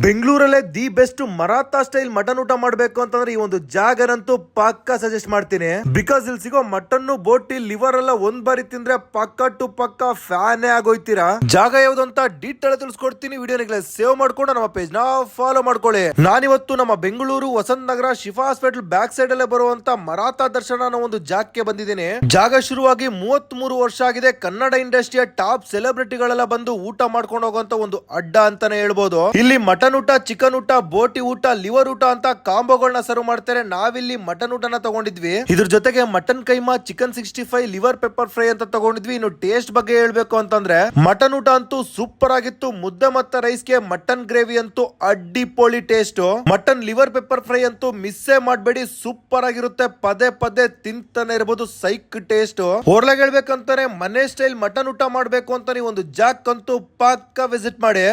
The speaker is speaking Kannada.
ಬೆಂಗಳೂರಲ್ಲೇ the best Maratha style mutton ಊಟ ಮಾಡ್ಬೇಕು ಅಂತಂದ್ರೆ ಈ ಒಂದು ಜಾಗನಂತೂ ಪಕ್ಕ ಸಜೆಸ್ಟ್ ಮಾಡ್ತೀನಿ. ಬಿಕಾಸ್ ಇಲ್ಲಿ ಸಿಗೋ ಮಟನ್ ಬೋಟಿ ಲಿವರ್ ಎಲ್ಲ ಒಂದ್ ಬಾರಿ ತಿಂದ್ರೆ ಪಕ್ಕ ಟು ಪಕ್ಕ ಫ್ಯಾನೇ ಆಗೋಯ್ತೀರಾ. ಜಾಗ ಯಾವ್ದು ಅಂತ ಡೀಟೇಲ್ ತಿಳಿಸ್ಕೊಡ್ತೀನಿ. ವಿಡಿಯೋನಿಗೆ ಸೇವ್ ಮಾಡ್ಕೊಂಡು ನಮ್ಮ ಪೇಜ್ ನ ಫಾಲೋ ಮಾಡ್ಕೊಳ್ಳಿ. ನಾನಿವತ್ತು ನಮ್ಮ ಬೆಂಗಳೂರು ವಸಂತ ನಗರ ಶಿಫಾ ಹಾಸ್ಪಿಟಲ್ ಬ್ಯಾಕ್ ಸೈಡ್ ಅಲ್ಲೇ ಬರುವಂತ ಮರಾಠಾ ದರ್ಶನ ಅನ್ನೋ ಒಂದು ಜಾಗಕ್ಕೆ ಬಂದಿದ್ದೀನಿ. ಜಾಗ ಶುರುವಾಗಿ 33 ವರ್ಷ ಆಗಿದೆ. ಕನ್ನಡ ಇಂಡಸ್ಟ್ರಿಯ ಟಾಪ್ ಸೆಲೆಬ್ರಿಟಿಗಳೆಲ್ಲ ಬಂದು ಊಟ ಮಾಡ್ಕೊಂಡು ಹೋಗುವಂತ ಒಂದು ಅಡ್ಡ ಅಂತಾನೆ ಹೇಳ್ಬೋದು. ಇಲ್ಲಿ ಮಟನ್ ಊಟ, ಚಿಕನ್ ಊಟ, ಬೋಟಿ ಊಟ, ಲಿವರ್ ಊಟ ಅಂತ ಕಾಂಬೋಗಳನ್ನ ಸರ್ವ್ ಮಾಡ್ತಾರೆ. ನಾವಿಲ್ಲಿ ಮಟನ್ ಊಟನ ತಗೊಂಡಿದ್ವಿ. ಇದ್ರ ಜೊತೆಗೆ mutton keema, chicken 65, liver pepper fry ಅಂತ ತಗೊಂಡಿದ್ವಿ. ಇನ್ನು ಟೇಸ್ಟ್ ಬಗ್ಗೆ ಹೇಳ್ಬೇಕು ಅಂತಂದ್ರೆ ಮಟನ್ ಊಟ ಅಂತೂ ಸೂಪರ್ ಆಗಿತ್ತು. ಮುದ್ದೆ ಮತ್ತೆ ರೈಸ್ಗೆ ಮಟನ್ ಗ್ರೇವಿ ಅಂತೂ ಅಡ್ಡಿಪೊಳಿ taste. Mutton liver pepper fry ಅಂತೂ ಮಿಸ್ಸೇ ಮಾಡಬೇಡಿ, ಸೂಪರ್ ಆಗಿರುತ್ತೆ. ಪದೇ ಪದೇ ತಿಂತಾನೆ ಇರಬಹುದು, ಸೈಕ್ ಟೇಸ್ಟ್. ಓರ್ಲಾಗ ಹೇಳ್ಬೇಕಂತಾನೆ ಮನೆ ಸ್ಟೈಲ್ ಮಟನ್ ಊಟ ಮಾಡ್ಬೇಕು ಅಂತ ನೀವು ಒಂದು ಜಾಕ್ ಅಂತೂ ಪಕ್ಕ ವಿಸಿಟ್ ಮಾಡಿ.